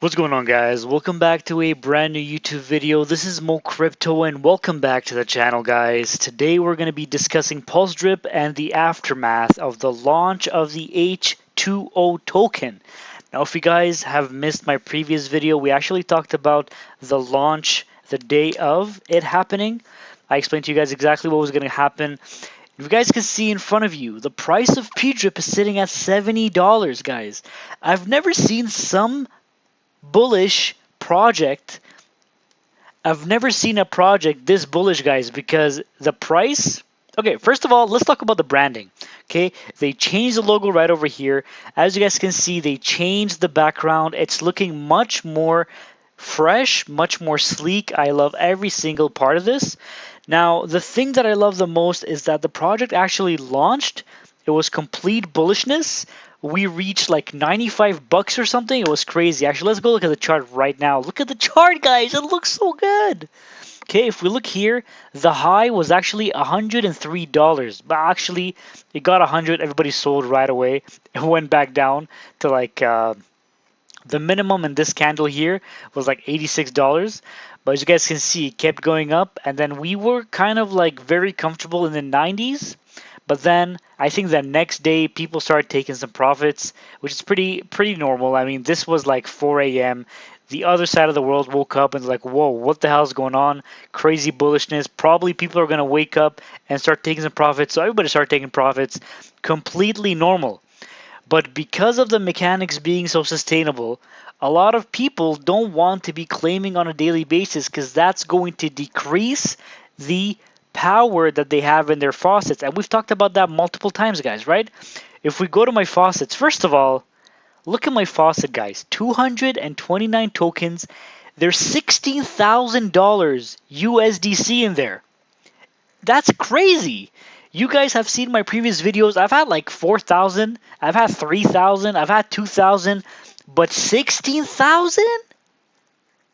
What's going on, guys? Welcome back to a brand new YouTube video. This is Mo Crypto and welcome back to the channel, guys. Today we're going to be discussing Pulse Drip and the aftermath of the launch of the H2O token. Now, if you guys have missed my previous video, we actually talked about the launch the day of it happening. I explained to you guys exactly what was going to happen. You guys can see in front of you, the price of P-Drip is sitting at $70, guys. I've never seen some bullish project. I've never seen a project this bullish, guys, because the price. Okay, first of all, let's talk about the branding. Okay, they changed the logo right over here. As you guys can see, they changed the background. It's looking much more fresh, much more sleek. I love every single part of this. Now, the thing that I love the most is that the project actually launched. It was complete bullishness. We reached like 95 bucks or something. It was crazy. Actually, let's go look at the chart right now. Look at the chart, guys. It looks so good. Okay, if we look here, the high was actually $103, but actually it got 100. Everybody sold right away. It went back down to like the minimum in this candle here was like $86. But as you guys can see, it kept going up, and then we were kind of like very comfortable in the 90s. But then I think the next day people started taking some profits, which is pretty normal. I mean, this was like 4 a.m. The other side of the world woke up and like, whoa, what the hell is going on? Crazy bullishness. Probably people are gonna wake up and start taking some profits. So everybody started taking profits. Completely normal. But because of the mechanics being so sustainable, a lot of people don't want to be claiming on a daily basis because that's going to decrease the power that they have in their faucets. And we've talked about that multiple times, guys, right? If we go to my faucets, first of all, look at my faucet, guys. 229 tokens. There's $16,000 USDC in there. That's crazy. You guys have seen my previous videos. I've had like 4,000. I've had 3,000. I've had 2,000. But 16,000?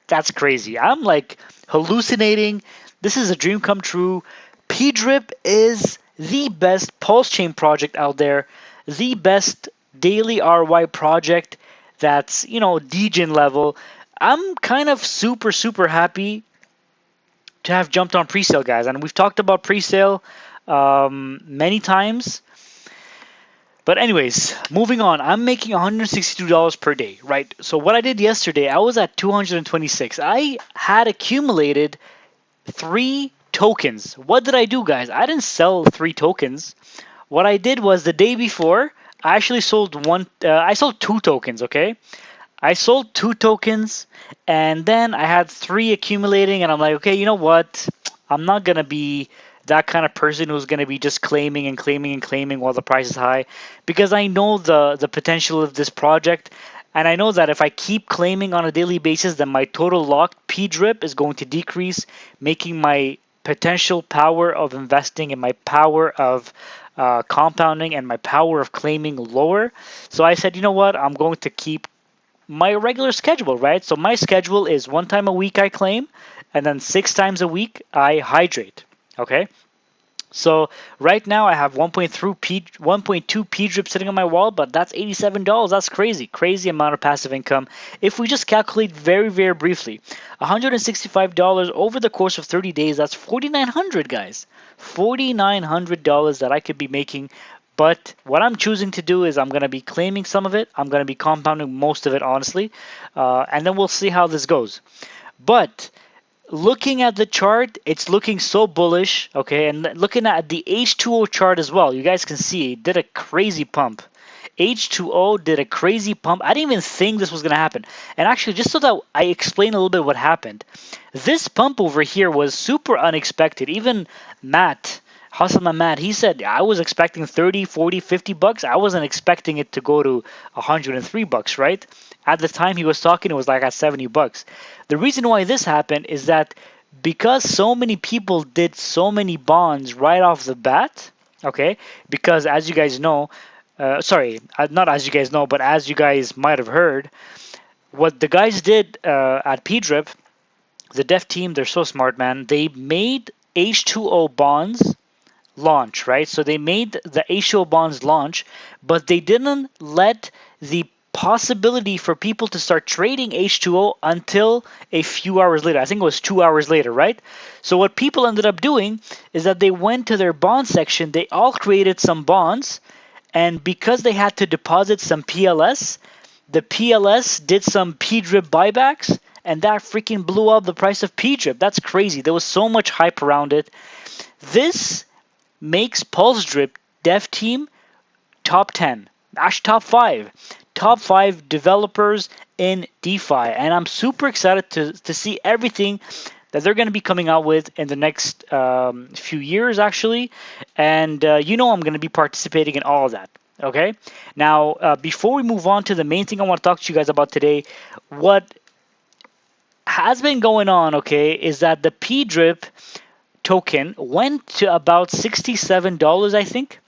That's crazy. I'm like hallucinating. This is a dream come true. P-Drip is the best PulseChain project out there. The best daily ROI project that's, degen level. I'm kind of super happy to have jumped on presale, guys. And we've talked about presale many times. But anyways, moving on. I'm making $162 per day, right? So what I did yesterday, I was at 226. I had accumulated 3 tokens. What did I do, guys? I didn't sell 3 tokens. What I did was the day before, I actually sold I sold 2 tokens, okay? I sold 2 tokens, and then I had 3 accumulating, and I'm like, okay, you know what? I'm not gonna be that kind of person who's going to be just claiming and claiming and claiming while the price is high, because I know the potential of this project, and I know that if I keep claiming on a daily basis, then my total locked P-Drip is going to decrease, making my potential power of investing and my power of compounding and my power of claiming lower. So I said, you know what, I'm going to keep my regular schedule, right? So my schedule is 1 time a week I claim, and then 6 times a week I hydrate. Okay, so right now I have 1.2 P-Drip sitting on my wall, but that's $87. That's crazy amount of passive income. If we just calculate very briefly, $165 over the course of 30 days, that's $4,900, guys. $4,900 that I could be making. But what I'm choosing to do is I'm going to be claiming some of it. I'm going to be compounding most of it, honestly. And then we'll see how this goes. But looking at the chart, it's looking so bullish, okay? And looking at the H2O chart as well, you guys can see it did a crazy pump. H2O did a crazy pump. I didn't even think this was going to happen. And actually, just so that I explain a little bit what happened, this pump over here was super unexpected. Even Matt, Hustleman Matt, he said, I was expecting 30, 40, 50 bucks. I wasn't expecting it to go to 103 bucks, right? At the time he was talking, it was like at 70 bucks. The reason why this happened is that because so many people did so many bonds right off the bat, okay, because as you guys know, not as you guys know, but as you guys might have heard, what the guys did at P-Drip, the dev team, they're so smart, man. They made H2O bonds launch, right? So they made the H2O bonds launch, but they didn't let the possibility for people to start trading H2O until a few hours later. I think it was 2 hours later, right? So what people ended up doing is that they went to their bond section, they all created some bonds, and because they had to deposit some PLS, the PLS did some P-drip buybacks, and that freaking blew up the price of P-drip. That's crazy. There was so much hype around it. This makes PulseDrip dev team top 10, actually top 5 developers in DeFi. And I'm super excited to see everything that they're going to be coming out with in the next few years, actually. And I'm going to be participating in all of that. Okay. Now, before we move on to the main thing I want to talk to you guys about today, what has been going on, okay, is that the P-drip token went to about $67, I think,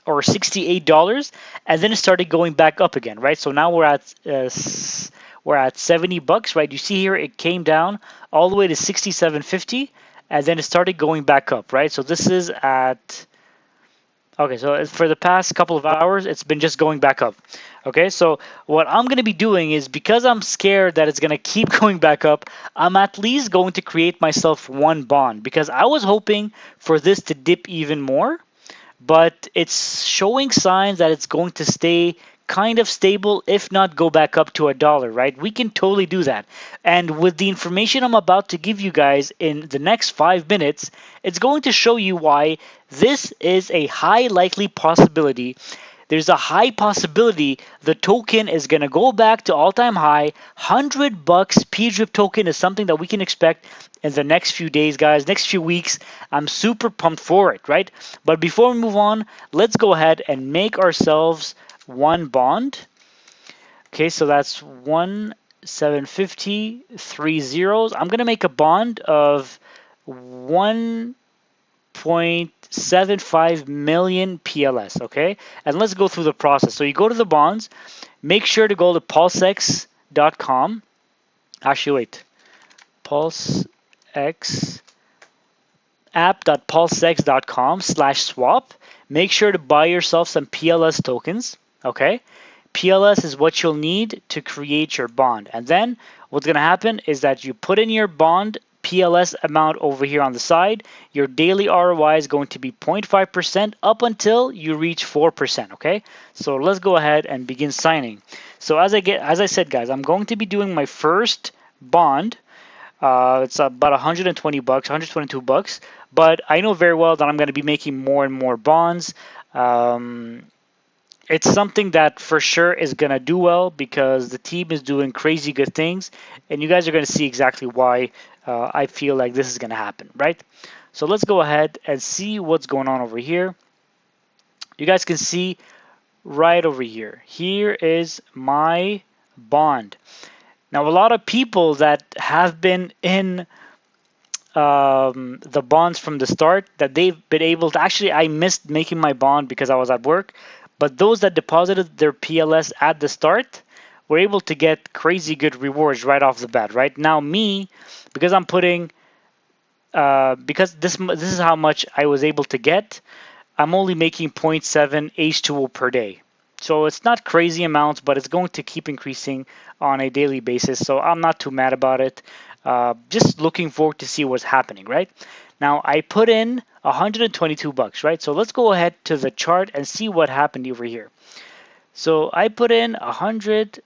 or $68, and then it started going back up again, right? So now we're at $70, right? You see here it came down all the way to 67.50, and then it started going back up, right? So this is at okay, so for the past couple of hours, it's been just going back up. Okay, so what I'm going to be doing is, because I'm scared that it's going to keep going back up, I'm at least going to create myself one bond, because I was hoping for this to dip even more, but it's showing signs that it's going to stay kind of stable, if not go back up to $1, right? We can totally do that. And with the information I'm about to give you guys in the next 5 minutes, it's going to show you why this is a high likely possibility. There's a high possibility the token is going to go back to all-time high. $100 P-drip token is something that we can expect in the next few days, guys, next few weeks. I'm super pumped for it, right? But before we move on, let's go ahead and make ourselves one bond. Okay, so that's 1,750, 3 zeros. I'm going to make a bond of 1.75 million PLS, okay? And let's go through the process. So you go to the bonds, make sure to go to pulsex.com. Actually, wait. PulseX app.pulsex.com/swap. Make sure to buy yourself some PLS tokens, okay? PLS is what you'll need to create your bond. And then what's going to happen is that you put in your bond PLS amount over here on the side. Your daily ROI is going to be 0.5% up until you reach 4%, okay? So let's go ahead and begin signing. So as I said, guys, I'm going to be doing my first bond. It's about $120, $122, but I know very well that I'm going to be making more and more bonds. It's something that for sure is going to do well, because the team is doing crazy good things, and you guys are going to see exactly why I feel like this is going to happen, right? So let's go ahead and see what's going on over here. You guys can see right over here. Here is my bond. Now, a lot of people that have been in the bonds from the start, that they've been able to, actually, I missed making my bond because I was at work, but those that deposited their PLS at the start were able to get crazy good rewards right off the bat, right? Now me, because I'm putting, because this is how much I was able to get, I'm only making 0.7 H2O per day. So it's not crazy amounts, but it's going to keep increasing on a daily basis. So I'm not too mad about it. Just looking forward to see what's happening, right? Now I put in $122, right? So let's go ahead to the chart and see what happened over here. So I put in $100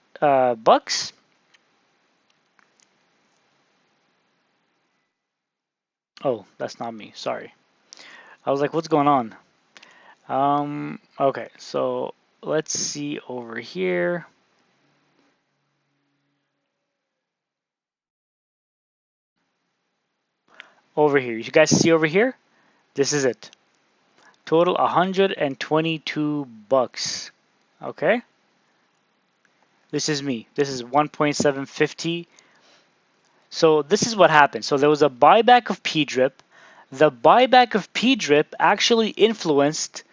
bucks. Oh, that's not me. Sorry. I was like, what's going on? Okay, so let's see over here. Over here, you guys see over here? This is it. Total $122. Okay. This is me. This is 1.750. So this is what happened. So there was a buyback of P-drip. The buyback of P-drip actually influenced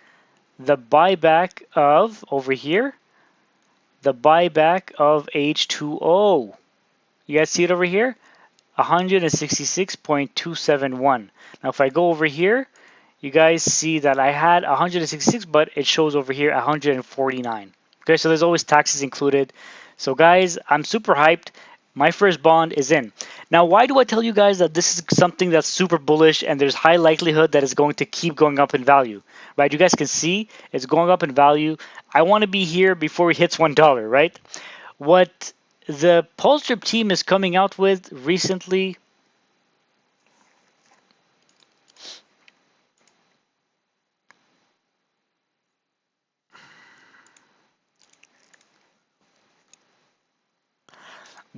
the buyback of, over here, the buyback of H2O. You guys see it over here? 166.271. Now if I go over here, you guys see that I had 166, but it shows over here 149. Okay, so there's always taxes included. So guys, I'm super hyped. My first bond is in. Now, why do I tell you guys that this is something that's super bullish and there's high likelihood that it's going to keep going up in value, right? You guys can see it's going up in value. I want to be here before it hits $1, right? What the PulseDrip team is coming out with recently.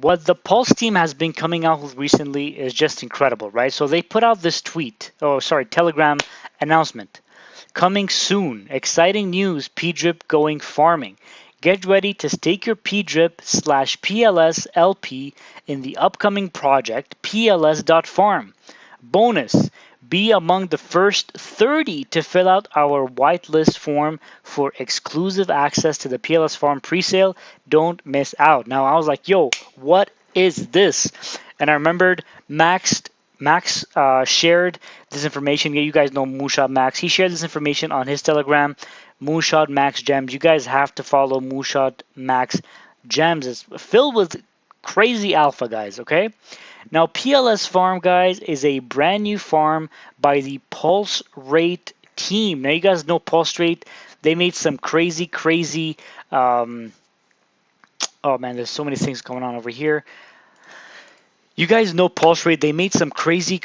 What the Pulse team has been coming out with recently is just incredible, right? So they put out this tweet, oh, sorry, Telegram announcement. Coming soon, exciting news, PDrip going farming. Get ready to stake your PDrip/PLS LP in the upcoming project pls.farm. Bonus, be among the first 30 to fill out our whitelist form for exclusive access to the PLS Farm presale. Don't miss out. Now I was like, yo, what is this? And I remembered Max shared this information. Yeah, you guys know Moonshot Max. He shared this information on his Telegram, Moonshot Max Gems. You guys have to follow Moonshot Max Gems. It's filled with crazy alpha, guys, okay? Now, PLS Farm, guys, is a brand new farm by the Pulse Rate team. Now, you guys know Pulse Rate. They made some crazy, oh man, there's so many things going on over here. You guys know Pulse Rate. They made some crazy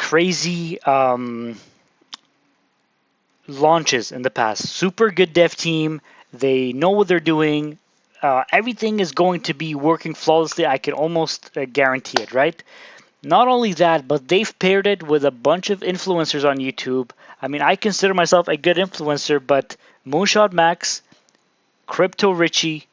launches in the past. Super good dev team. They know what they're doing. Everything is going to be working flawlessly. I can almost guarantee it, right? Not only that, but they've paired it with a bunch of influencers on YouTube. I mean, I consider myself a good influencer, but Moonshot Max, Crypto Richie,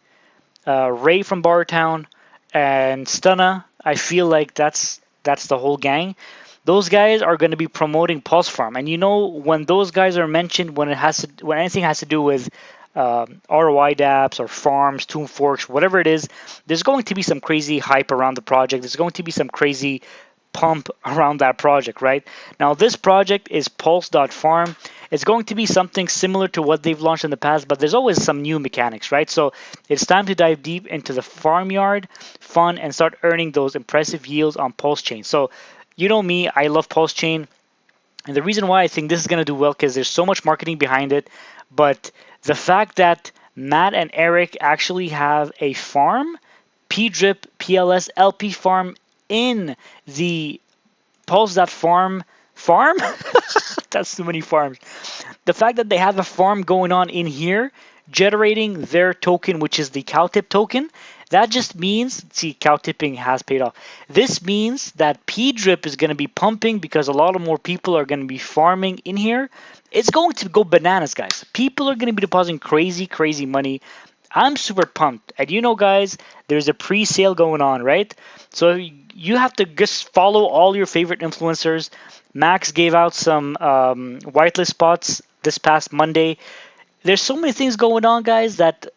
Ray from Bartown, and Stunna, I feel like that's the whole gang. Those guys are going to be promoting Pulse Farm, and you know when those guys are mentioned, when anything has to do with ROI dApps or farms, Tomb Forks, whatever it is, there's going to be some crazy hype around the project. There's going to be some crazy pump around that project, right? Now, this project is Pulse.farm. It's going to be something similar to what they've launched in the past, but there's always some new mechanics, right? So it's time to dive deep into the farmyard fun and start earning those impressive yields on PulseChain. So, you know me, I love PulseChain. And the reason why I think this is going to do well because there's so much marketing behind it, but the fact that Matt and Eric actually have a farm, PDrip PLS LP farm in the Pulse.farm farm? That's too many farms. The fact that they have a farm going on in here, generating their token, which is the cow tip token, that just means, see, cow tipping has paid off. This means that PDrip is going to be pumping because a lot of more people are going to be farming in here. It's going to go bananas, guys. People are going to be depositing crazy money. I'm super pumped. And you know, guys, there's a pre-sale going on, right? So you have to just follow all your favorite influencers. Max gave out some whitelist spots this past Monday. There's so many things going on, guys, that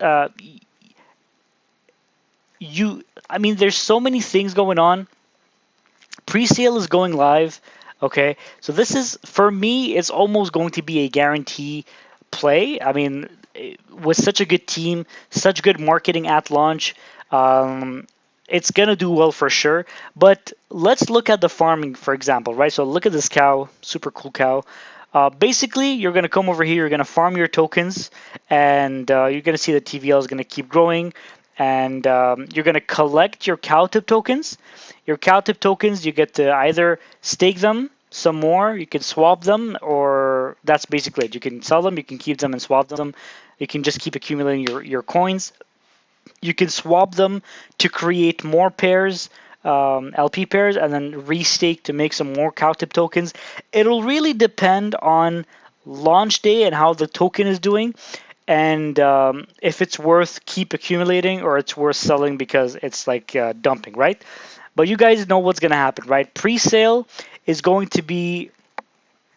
there's so many things going on. Pre-sale is going live. Okay, so this is, for me, it's almost going to be a guarantee play. I mean, with such a good team, such good marketing at launch, it's going to do well for sure. But let's look at the farming, for example, right? So look at this cow, super cool cow. Basically, you're going to come over here, you're going to farm your tokens, and you're going to see the TVL is going to keep growing. And you're going to collect your cow tip tokens. Your cow tip tokens, you get to either stake them some more, you can swap them, or that's basically it. You can sell them, you can keep them and swap them. You can just keep accumulating your coins. You can swap them to create more pairs, LP pairs, and then restake to make some more cow tip tokens. It'll really depend on launch day and how the token is doing. And if it's worth keep accumulating or it's worth selling because it's like dumping, right? But you guys know what's going to happen, right? Pre-sale is going to be,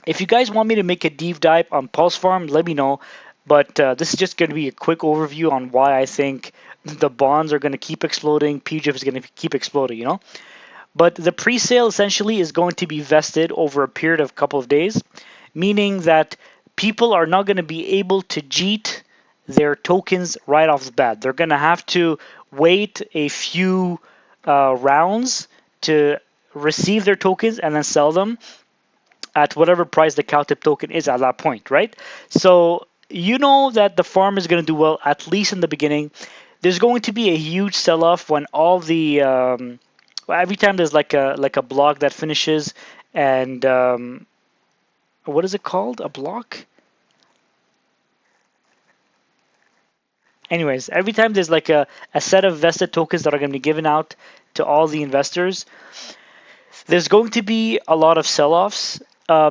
if you guys want me to make a deep dive on Pulse Farm, let me know. But this is just going to be a quick overview on why I think the bonds are going to keep exploding, PDrip is going to keep exploding, you know? But the pre-sale essentially is going to be vested over a period of a couple of days, meaning that people are not going to be able to cheat their tokens right off the bat. They're going to have to wait a few rounds to receive their tokens and then sell them at whatever price the cow tip token is at that point, right? So you know that the farm is going to do well, at least in the beginning. There's going to be a huge sell-off when all the every time there's like a block that finishes, and what is it called? A block? Anyways, every time there's like a set of vested tokens that are going to be given out to all the investors, there's going to be a lot of sell-offs.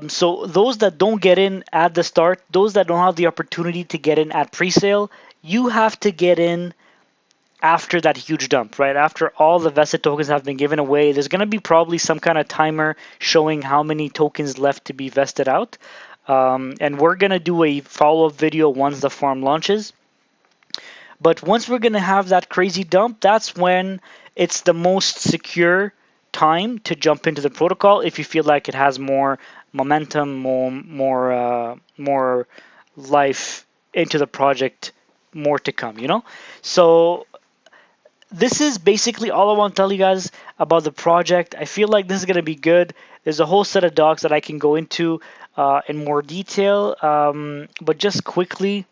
So those that don't get in at the start, those that don't have the opportunity to get in at pre-sale, you have to get in after that huge dump, right? After all the vested tokens have been given away, there's going to be probably some kind of timer showing how many tokens left to be vested out. And we're going to do a follow-up video once the farm launches. But once we're going to have that crazy dump, that's when it's the most secure time to jump into the protocol if you feel like it has more momentum, more life into the project, more to come, you know? So this is basically all I want to tell you guys about the project. I feel like this is going to be good. There's a whole set of docs that I can go into in more detail, but just quickly,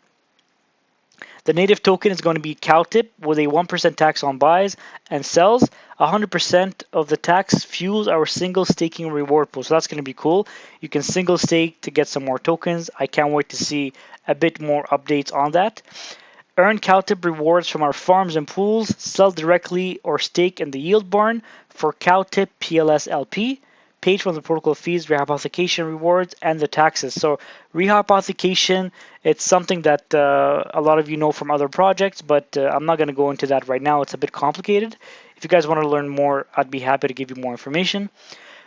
the native token is going to be CowTip with a 1% tax on buys and sells. 100% of the tax fuels our single staking reward pool. So that's going to be cool. You can single stake to get some more tokens. I can't wait to see a bit more updates on that. Earn CowTip rewards from our farms and pools. Sell directly or stake in the yield barn for CowTip PLS LP. Paid from the protocol fees, rehypothecation rewards, and the taxes. So rehypothecation, it's something that a lot of you know from other projects, but I'm not going to go into that right now. It's a bit complicated. If you guys want to learn more, I'd be happy to give you more information.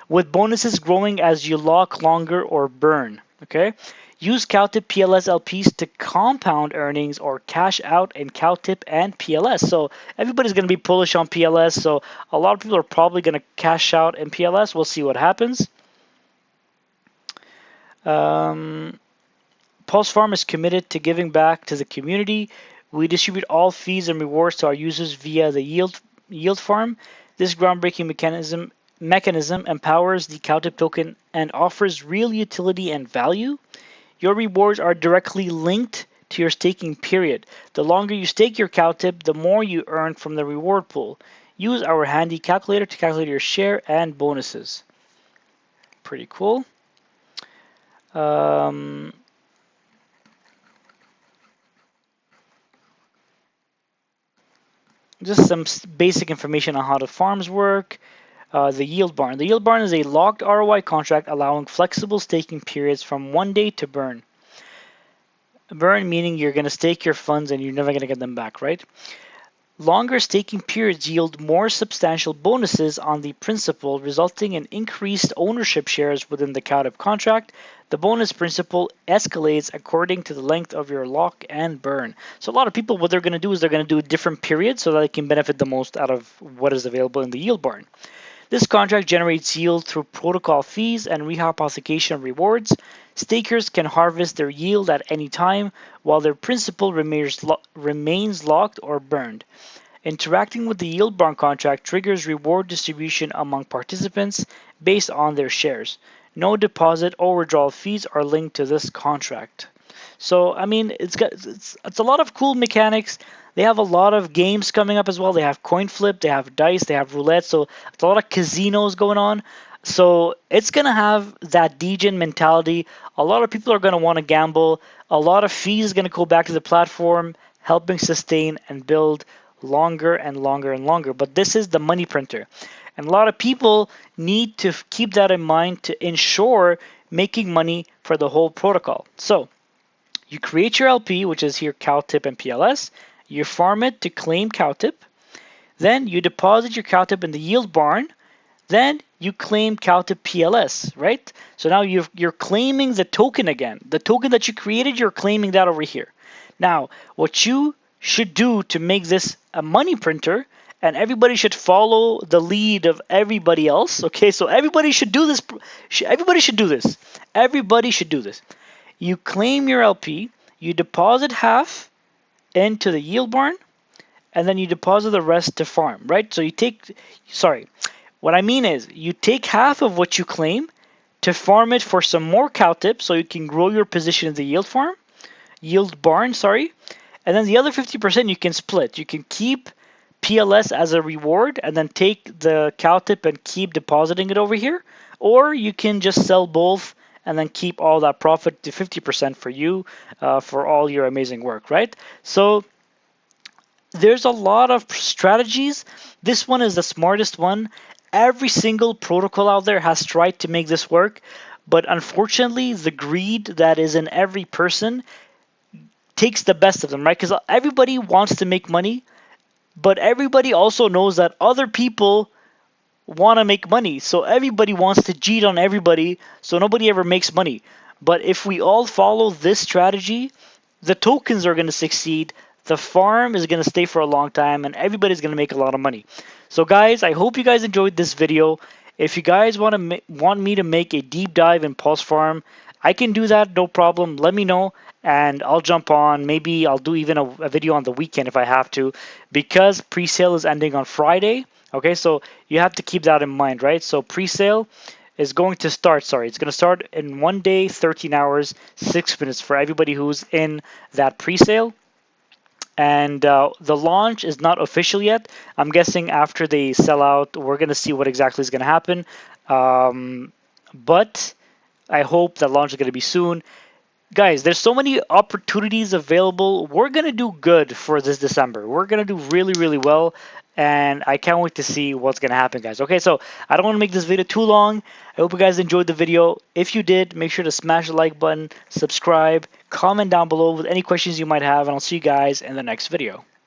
With bonuses growing as you lock longer or burn, okay? Use CowTip PLS LPs to compound earnings or cash out in CowTip and PLS. So everybody's going to be bullish on PLS. So a lot of people are probably going to cash out in PLS. We'll see what happens. Pulse Farm is committed to giving back to the community. We distribute all fees and rewards to our users via the yield farm. This groundbreaking mechanism empowers the CowTip token and offers real utility and value. Your rewards are directly linked to your staking period. The longer you stake your CowTip, the more you earn from the reward pool. Use our handy calculator to calculate your share and bonuses. Pretty cool. Just some basic information on how the farms work. The yield barn. The yield barn is a locked ROI contract allowing flexible staking periods from 1 day to burn. Burn meaning you're going to stake your funds and you're never going to get them back, right? Longer staking periods yield more substantial bonuses on the principal, resulting in increased ownership shares within the CowTip contract. The bonus principal escalates according to the length of your lock and burn. So a lot of people, what they're going to do is they're going to do a different period so that they can benefit the most out of what is available in the yield barn. This contract generates yield through protocol fees and rehypothecation rewards. Stakers can harvest their yield at any time while their principal remains locked or burned. Interacting with the yield barn contract triggers reward distribution among participants based on their shares. No deposit or withdrawal fees are linked to this contract. So, I mean, it's a lot of cool mechanics. They have a lot of games coming up as well. They have coin flip, they have dice, they have roulette. So it's a lot of casinos going on. So it's going to have that degen mentality. A lot of people are going to want to gamble. A lot of fees is going to go back to the platform, helping sustain and build longer and longer and longer. But this is the money printer. And a lot of people need to keep that in mind to ensure making money for the whole protocol. So you create your LP, which is here CowTip and PLS. You farm it to claim CowTip. Then you deposit your CowTip in the yield barn. Then you claim CowTip PLS, right? So now you're claiming the token again. The token that you created, you're claiming that over here. Now, what you should do to make this a money printer, and everybody should follow the lead of everybody else, okay? So everybody should do this. Everybody should do this. Everybody should do this. You claim your LP, you deposit half, into the yield barn, and then you deposit the rest to farm, right? So you take, sorry, what I mean is you take half of what you claim to farm it for some more cow tips so you can grow your position in the yield barn, sorry. And then the other 50% you can split. You can keep PLS as a reward and then take the cow tip and keep depositing it over here. Or you can just sell both and then keep all that profit to 50% for you for all your amazing work, right? So there's a lot of strategies. This one is the smartest one. Every single protocol out there has tried to make this work, but unfortunately, the greed that is in every person takes the best of them, right? Because everybody wants to make money, but everybody also knows that other people want to make money. So everybody wants to cheat on everybody, so nobody ever makes money. But if we all follow this strategy, the tokens are going to succeed, the farm is going to stay for a long time, and everybody's going to make a lot of money. So guys, I hope you guys enjoyed this video. If you guys want me to make a deep dive in Pulse Farm, I can do that, no problem. Let me know, and I'll jump on. Maybe I'll do even a video on the weekend if I have to, because pre-sale is ending on Friday. Okay, so you have to keep that in mind, right? So pre-sale is going to start, it's going to start in 1 day, 13 hours, 6 minutes for everybody who's in that pre-sale. And the launch is not official yet. I'm guessing after they sell out, we're going to see what exactly is going to happen. But I hope that launch is going to be soon. Guys, there's so many opportunities available. We're going to do good for this December. We're going to do really, really well. And I can't wait to see what's going to happen, guys. Okay, so I don't want to make this video too long. I hope you guys enjoyed the video. If you did, make sure to smash the like button, subscribe, comment down below with any questions you might have, and I'll see you guys in the next video.